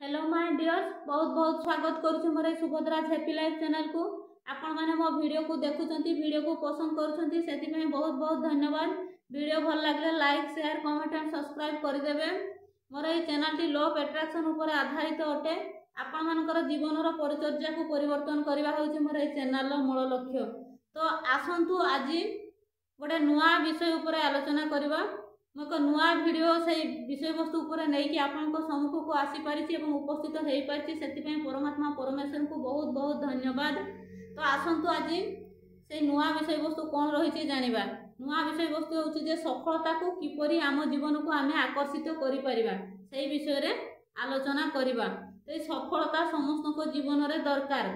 Hello my dears, बहुत बहुत स्वागत करुछु मोर सुभद्रा हैप्पी लाइफ चैनल को। आपण माने मो वीडियो को देखुचंती, वीडियो को पसंद करुचंती, सेति में बहुत बहुत धन्यवाद। वीडियो भल लागले like share comment and subscribe कर देबे। मोर ए channel the law of attraction ऊपर आधारित अटे। आपण मानकर जीवन रो परिचर्या को परिवर्तन करबा होची मोर ए चैनल रो मूल लक्ष्य। तो आसंतु आज गोटे नुआ विषय ऊपर आलोचना करबा। मैं एक नुआ भिडियो से विषय वस्तु उपर नहीं आपण सम्मुख को आसी पारिछि एवं उपस्थित हो पारिछि, सेति परमात्मा परमेश्वर को बहुत बहुत धन्यवाद। तो आसंतु आज से नुआ विषय वस्तु कौन रही जानिबा। नुआ विषय वस्तु होछि जे सफलता को किपरि आम जीवन को आमे आकर्षित करि परिबा, सेही विषय रे आलोचना करिबा। तो सफलता समस्त को जीवन रे दरकार।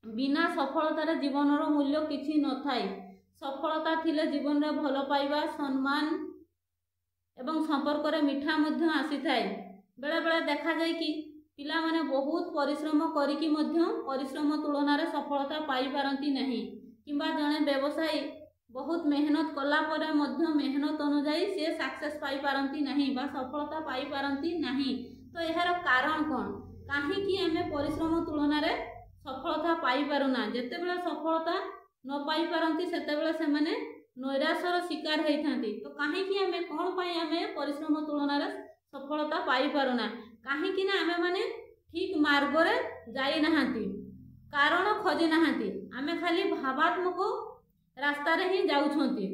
बिना सफलता रे जीवन रो मूल्य किछि न थाई। सफलता थिले जीवन रे भल पाइबा, सम्मान एवं संपर्क रे मिठा मध्य आसी थाए। बेले बेले देखा जाय कि पिला माने बहुत परिश्रम करिकी मध्य परिश्रम तुलना रे सफलता पाई पारंती नहीं, किंबा जने व्यवसायी बहुत मेहनत कला परे मध्य मेहनत अनुसार से सक्सेस पाई पारंती नहीं बा सफलता पाई पारंती नहीं। तो यार कारण कौन? काहे कि हमें परिश्रम तुलना रे सफलता पाई पारुना। जेते बेले सफलता न पाई पारंती सेते बेले से माने नैराश्यर शिकार होती। तो कहीं आम कौन पाई आम परिश्रम तुलन सफलता पाई पारुना? कहीं आम मैंने ठीक मार्ग रे जाई नहांती, कारण खोजी नहांती। आम खाली भावात्मक रास्ता रे ही जाउछंती।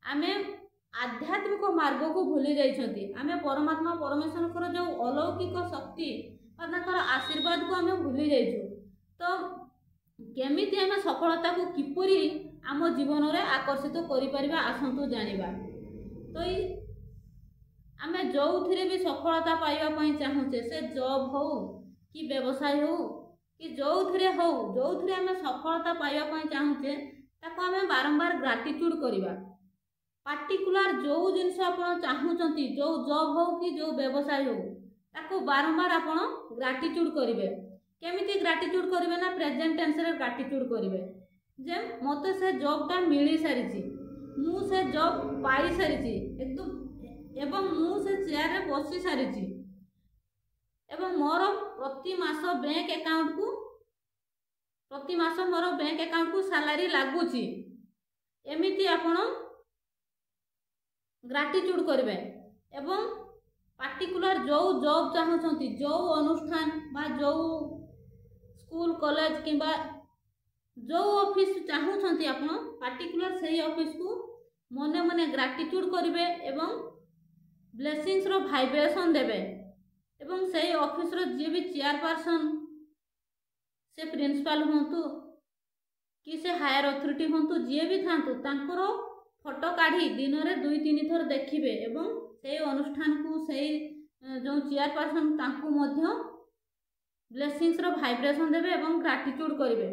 आम आध्यात्मिक मार्ग को भूली जाइछंती। आम परमात्मा परमेश्वर जो अलौकिक शक्ति और आशीर्वाद को आम भूली जाइछु। तो केमिति आम सफलता को किपरि आम जीवन रे आकर्षित करि परिबा आसंतु जानिबा। तो आम जो थी भी सफलता पाइबा पई चाहूचे, से जॉब हो कि व्यवसाय हो कि जो थी हो, जो थी आम सफलता पाइबा पई चाहूचे ताको आम बारंबार ग्राटिट्यूड करिबा। पार्टिकुलर जो जिनस आपण चाहूचंती, जो जॉब हो कि जो व्यवसाय हो, ताको बारंबार आपण ग्राटिट्यूड करिवे। केमिति ग्राटिट्यूड करिवे ना, प्रेजेंट टेंस रे ग्राटिट्यूड करिवे। जे मते से जॉबटा मिली सारिछि, मु से जॉब पाई सारिछि एकदम, एवं मु से चेयर रे बसी सारिछि, एवं मोर प्रति मास बैंक अकाउंट को प्रति मास मोर बैंक अकाउंट को सैलरी लागुछि। एमिति आपण ग्राटिट्यूड करिवे। एवं पार्टिकुलर जो जॉब चाहूचंती, जो अनुष्ठान बा जो स्कूल कॉलेज किंबा जो ऑफिस चाहूचंती आपण पार्टिकुलर सही ऑफिस को मने मने ग्राटिट्यूड करिवे एवं ब्लेसिंग्स रो वाइब्रेशन देबे। एवं सही ऑफिस रो जे भी चेयरपर्सन, से प्रिंसिपल होंतु कि से हायर अथॉरिटी होंतु, जे भी थांतु तांकर फोटो काढ़ी दिन रे 2-3 थर देखिबे एवं सही अनुष्ठान को सही जो चेयरपर्सन तांकु मध्य ब्लेसिंग्स रो वाइब्रेशन देबे एवं ग्राटिट्यूड करिवे।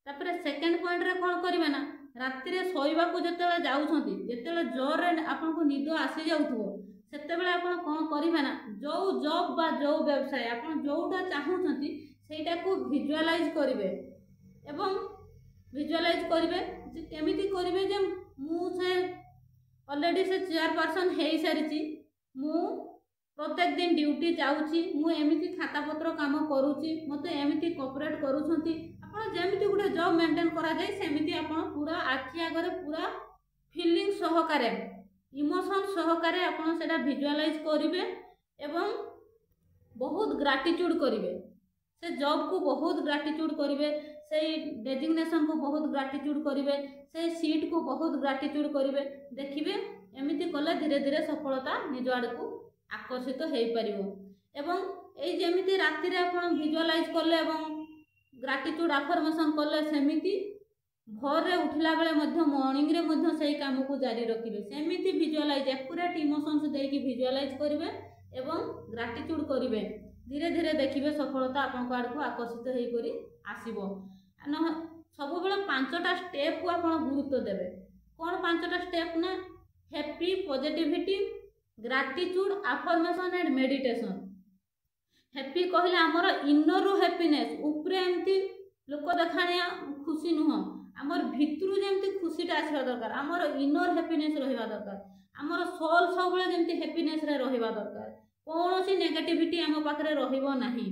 तापर सेकेंड पॉइंट रे कौन करिवे ना, राति रे सोइबा को जते जाउछंती, जते जोर रे आपन को निद आसी जाउथबो, सेते बेले आपन कोन करिवे ना, जो जॉब बा जो व्यवसाय आपन जोटा चाहूछंती सेटा को विजुअलाइज करिवे। एवं विजुअलाइज करिवे जे केमिति करिवे जे मु से ऑलरेडी से चेयरपर्सन हेई सारिची, मु प्रत्येक दिन ड्यूटी जाउची, मु एमिति खाता पत्र काम करूची, मते एमिति कोऑपरेट करूछंती। आपण जेमिति गुटे जॉब मेंटेन करा जाय सेमिति आपण पूरा आखि आगरे पूरा फीलिंग सहकारे, इमोशन सहकारे आपण सेटा विजुअलाइज करिवे एवं बहुत ग्राटिट्यूड करिवे। से जॉब को बहुत ग्राटिट्यूड करिवे, से डेजिग्नेशन को बहुत ग्राटिट्यूड करिवे, से सीट को बहुत ग्राटिट्यूड करिवे। देखिबे एमिति कले धीरे धीरे सफलता निज आड़ को आकर्षित हो पारिबो। एवं एई जेमिति राति रे आपण विजुअलाइज करले एवं ग्राटिट्यूड अफर्मेशन कले, सेमिति भोर रे उठला बेले मध्य मॉर्निंग रे मध्य सही काम को जारी रखिबे। सेमिति विजुअलाइज एक्यूरेट इमोशंस देकी विजुअलाइज करिवे एवं ग्राटिट्यूड करिवे। धीरे धीरे देखिबे सफलता आपन को आड़ को आकर्षित होई करी आसीबो। न सब बेले 5टा स्टेप को आपन गुरुत्व देबे। कोन 5टा स्टेप ना, happy, positivity, gratitude, affirmation and meditation. Happy कहले आमर इनर रू हैप्पीनेस, उपरे एमती लोक देखाणिया खुशी नुह, आमर भितरु जेमती खुशीटा आसवा दरकार, आमर इनर हैप्पीनेस रहिबा दरकार, आमर सोल सब बेले जेमती हैप्पीनेस रे रहिबा दरकार। कौन नेगेटिविटी आम पाखे रहिबो नाही।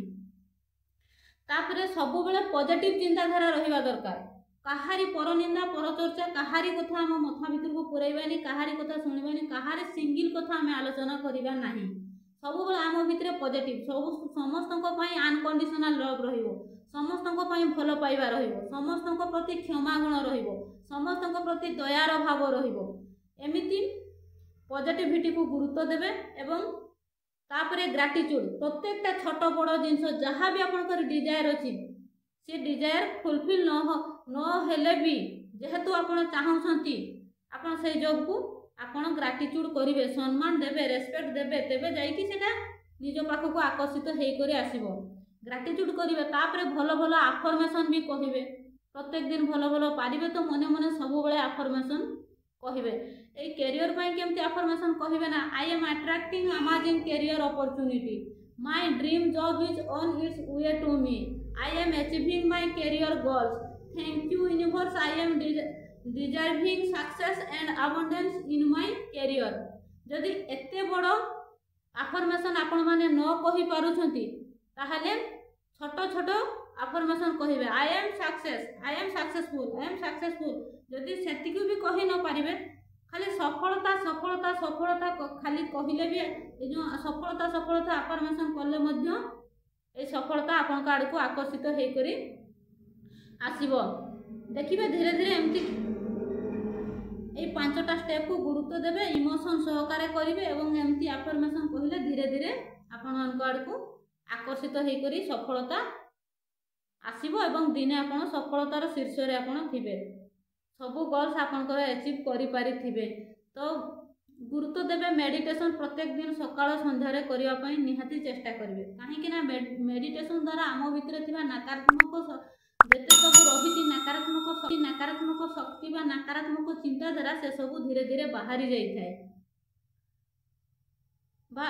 तापरे सब बेले पॉजिटिव चिंताधारा रहिबा दरकार। कहारी परनिंदा परचर्चा कहारी कथा आम मथा भितर को पुरैबानी, कहारी कथा सुनिबानी, कहारी सिंगल कथा आम आलोचना करिबा नाही। सब बेले आम भितर पॉजिटिव सब समस्तक पई अनकंडीशनल लव रहिबो, समस्तक पई भलो पाइबा रहिबो, समस्तक प्रति क्षमा गुण रहिबो, समस्तक प्रति दयार भाव रहिबो। एमिति पॉजिटिविटी को गुरुत्व देबे एवं तापरे ग्रैटिट्यूड प्रत्येकटा छोट बड़ जिनस जहाँ भी आपनकर डिजायर अछि से डिजायर फुलफिल न हेले भी जेहेतु आपण चाहउछंती आपण से जॉब को आपण ग्रैटिट्यूड करिवे, सम्मान देबे, रेस्पेक्ट देबे, तेबे जाई कि सेटा निज पाखक आकर्षित हेई करी आसीबो। ग्रैटिट्यूड करिवे तापरे भलो भलो अफर्मेशन भी कहिबे, प्रत्येक दिन भलो भलो पारिबे तो मने मने सब बेले अफर्मेशन कहिबे। ए कैरियर पई केमती अफर्मेशन कहिबे ना, I am attracting amazing career opportunity, my dream job is on its way to me, I am achieving my career goals, thank you universe, I am deserving success and abundance in my career. जदि एते बड़ affirmation आपण माने न कहि पारुछंती ताहाले छोट छोट affirmation कहिबे, I am success, I am successful, I am successful. जदि सेतिक भी कहि न पारिबे खाली सफलता सफलता सफलता खाली कहिले भी ए जो सफलता सफलता अफर्मेशन कले मध्य ए सफलता आपन आड़ को आकर्षित हे करी आसीबो। देखिबे धीरे धीरे एमती ए पांचटा स्टेप को गुरुत्व देबे, इमोशन सहकारे करिवे एवं एमती अफर्मेशन कहिले धीरे धीरे आपन आड़ को आकर्षित हे करी सफलता आसीबो एवं दिने आपन सफलतार शीर्ष रे आपन थिबे, सबू गोल्स आपनकर अचीव करि पारि थिबे। तो गुरुत्व देबे मेडिटेशन प्रत्येक दिन सकाळ संध्यारे करिवा पई निहाती चेष्टा करिवे, काहे कि ना मेडिटेशन द्वारा आम भितर थिबा नकारात्मक जेते सब रहिति नकारात्मक शक्ति बा नकारात्मक चिंता द्वारा से सब धीरे धीरे बाहरी जाई थाए बा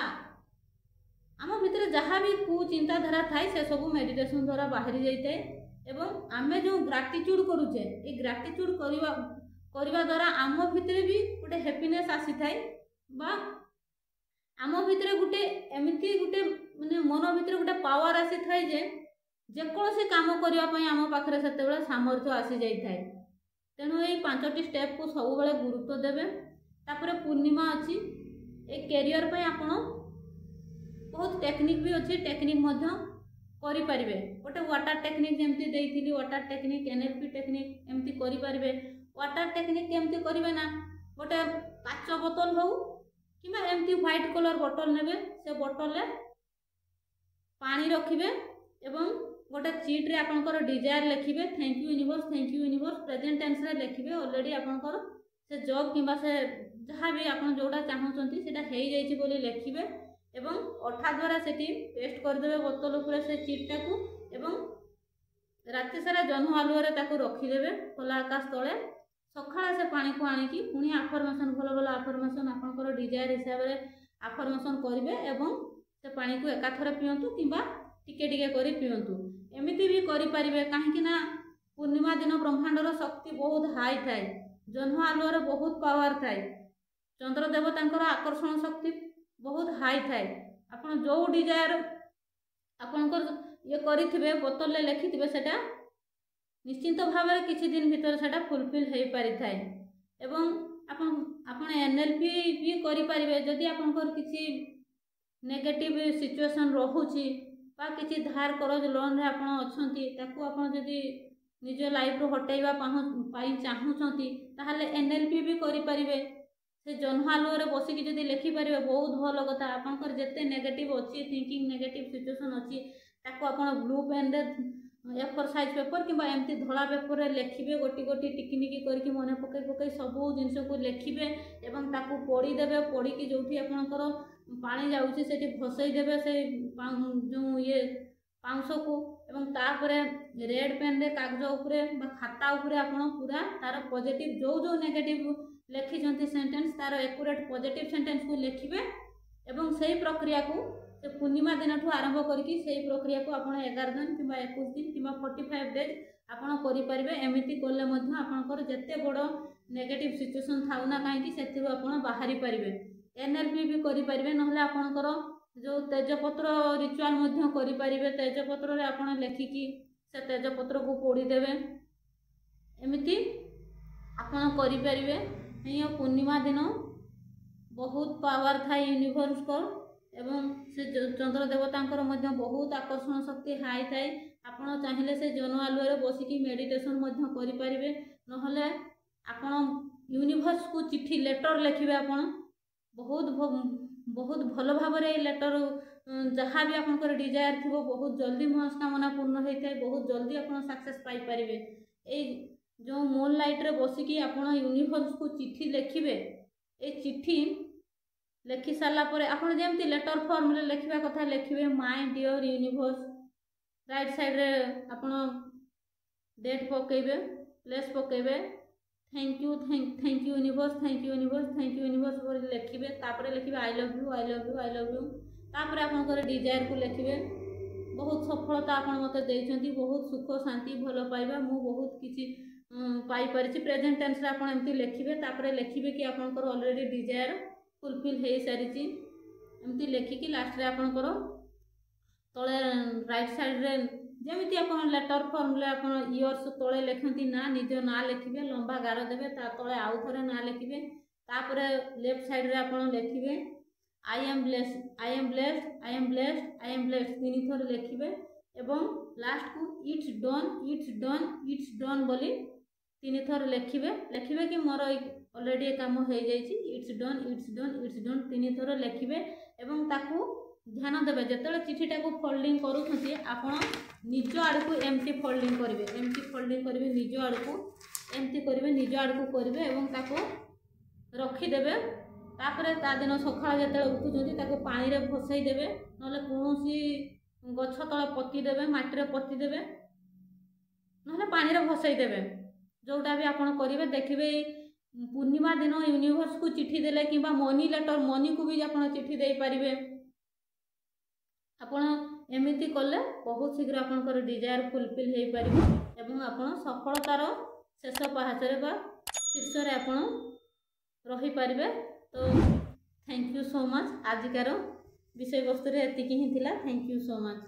आम भितर जहाँ भी कुचिंताधारा थाए से सब मेडिटेशन द्वारा बाहरी जाई थाए। एवं आमे जो ग्रैटिट्यूड करूचे ए ग्रैटिट्यूड करिवा द्वारा आम भितर भी गोटे हैप्पीनेस आसी थाए बा आम भितर गोटे एमिति गोटे माने मन भितर गोटे पावर आसी थाए जे जेकोसी काम करिवा पई आम पाखरे सेते बेले सामर्थ्य आसी जाई थाए। तेणु ए पांचटी स्टेप को सब बेले गुरुत्व देबे। तापरे पूर्णिमा अछि ए कैरियर पई आपण बहुत टेक्निक भी अच्छी, टेक्निक मध्य करि परिबे। गोटे वाटर टेक्निक जेमती देइथिली वाटर टेक्निक एनएलपी टेक्निक एमती करि परिबे। वाटर टेक्निक केमती करिवे ना, गोटे काच बोतल हो किबा एमती व्हाइट कलर बोतल नेबे, से बोतल रे पानी रखिबे एवं गोटे चीट रे आपनकर डिजायर लिखिबे, thank you universe, thank you universe present tense रे लिखिबे। ऑलरेडी आपनकर से जॉब किबा से जहाँ भी आपन जोड़ा चाहउछंती सेटा हेई जाईची बोली लिखिबे एवं अठा द्वारा सेठी पेस्ट करदेवे बोतल उपरे से चीटा को एवं राति सारा जह्न आलुअरे ताको रखिदेवे खोला आकाश तले। सकाळे से पानी को आनिकी पुणी अफर्मेशन भल भल अफर्मेशन आपनकर डिजायर हिसाब रे अफर्मेशन करिवे एवं से पानी को एकाथरे पियंतु किबा टिके टिके करी पियंतु। एमिति भी करि परिबे, काहे कि ना पूर्णिमा दिन ब्रह्मांडर शक्ति बहुत हाई थाए, जह्न आलुअरे बहुत पावर थाए, चंद्र देवतांकर आकर्षण शक्ति बहुत हाई थाए। आपन जो डिजायर आपनकर ये करिथिबे बोतल ले लिखिथिबे सेटा निश्चिंत भाव में किछि दिन भीतर सेटा फुलफिल हेई पारि थाए। एवं आपन एनएलपी भी करि परिबे। जदि आपनकर किछि नेगेटिव सिचुएशन रहुछि बा किछि धार करज लोन रे आपन अछंती ताकू आपन जदि निज लाइफ रो हटेइबा पाई चाहउछंती ताहाले एनएलपी भी करि परिबे। से जह्न आलुअरे बसिकी जदि लिखि पारिबे बहुत भल कथा। आपनकर जेते नेगेटिव अछि थिंकिंग नेगेटिव सिचुएशन अछि ताकू आपन ब्लू पेन रे A4 साइज पेपर किंबा एमती धला पेपर रे लिखिबे, गोटी गोटी टिकनिकी करके मने पकई पकई सबू जिनस को लिखिबे एवं ताकू पढ़ी देबे। पढ़ी की जोठी आपनकर पानी जाउछि सेठी फसई देबे से जो ये पाउंस को एवं तापरे रेड पेन रे कागज उपरे बा खाता उपरे आपन पूरा तार पॉजिटिव जो जो नेगेटिव लिखिछंती सेंटेंस तार एक्यूरेट पॉजिटिव सेंटेंस को लिखिबे एवं सही प्रक्रिया को से पूर्णिमा दिन ठू आरंभ करके सही प्रक्रिया को आपण 11 दिन किंबा 21 दिन किंबा 45 डेज आपण करि परिबे। एमिति करले मध्य आपनकर जत्ते बड़ नेगेटिव सिचुएशन थाउ ना काहे कि सेथिरु आपण बाहरी परिबे। एनएलपी भी करि परिबे, नहले आपनकर जो तेजपत्र रिचुआल मध्य करि परिबे। तेजपत्र रे आपण लेखिकी से तेजपत्र को पोड़ीदेवे। एमती आपण करि परिबे। ये पूर्णिमा दिन बहुत पावर थाए यूनिवर्स को एवं से चंद्र देवतांकर मध्य बहुत आकर्षण शक्ति हाई थाए। आपण चाहिए से जन आलुरे बसिकी मेडिटेशन मध्य करि परिबे। नहले आपण यूनिवर्स को चिट्ठी लेटर लिखिबे। आपण बहुत भल भाव लेटर जहाँ भी आपंकर डिजायर थी बहुत जल्दी मनस्कामना पूर्ण होता है। बहुत जल्दी आप सक्सेस पाई पारे। जो मून लाइट रे बसिकी आपण यूनिवर्स को चिट्ठी लिखिबे। ए चिट्ठी लिखि सारा पर आपण जेमती लेटर फॉर्म रे लिखिबा कथा लिखिबे my dear universe. Right side रे आपण डेट पकेबे, प्लेस पकेबे, thank you universe, thank you universe, thank you universe पर लिखिबे। तापर लिखिबे I love you, I love you, I love you. तापर आपनकर डिजायर को लिखिबे। बहुत सफलता आपण मते देइछंती, बहुत सुख शांति भल पाइबा मु बहुत किछि पाई परिछि। प्रेजेंट टेंस रे आपण एमती लिखिबे। तापर लिखिबे कि आपनकर ऑलरेडी डिजायर फुलफिल हे सारिछि। एमती लिखिकी लास्ट रे आपनकर तळे राइट साइड रे जेमिति आपण लेटर फॉर्म ले आपण इयर्स तळे लिखंती ना निज ना लिखिबे। लंबा गार देबे। ता तळे आउ थरे ना लिखिबे। तापर लेफ्ट साइड रे आपण लिखिबे I am blessed, I am blessed, I am blessed, I am blessed तीन थर लिखिबे। एवं लास्ट को it's done, it's done, it's done बोली तीन थर लिखिबे। लिखिबे कि मोर ऑलरेडी काम हो जाइछि। It's done, it's done, it's done तीन थर लिखिबे। एवं ताकू ध्यान देवे जिते चिठीटा को फोल्डिंग करूँ आपण निज आड़ को एमती फोल्डिंग करेंगे। एमती फोल्डिंग करेंगे निज आड़ को एमती करेंगे निज आड़ को करेंगे और ताको रखीदेवे। तापर ता दिन सकाळ जो उठुंट पानी रे भसई देवे। ना कौन गछ तले पति देवे, माटी पति देवे, ना पानी रे भसई देवे। जोटा भी आपड़ करेंगे देखिए पूर्णिमा दिन यूनिवर्स को चिट्ठी देले कि मनी लेटर मनी को भी आप चिट्ठी दे पारे। आपण एमिति कले बहुत शीघ्र आपनकर डिजायर फुलफिल हो पार एवं आपण सफलतार शेष पहाचरे बा शीर्ष रे आपण रही पारिबे। तो थैंक यू सो मच। आजिकार विषय वस्तु रे एतिकी ही थिला। Thank you so much.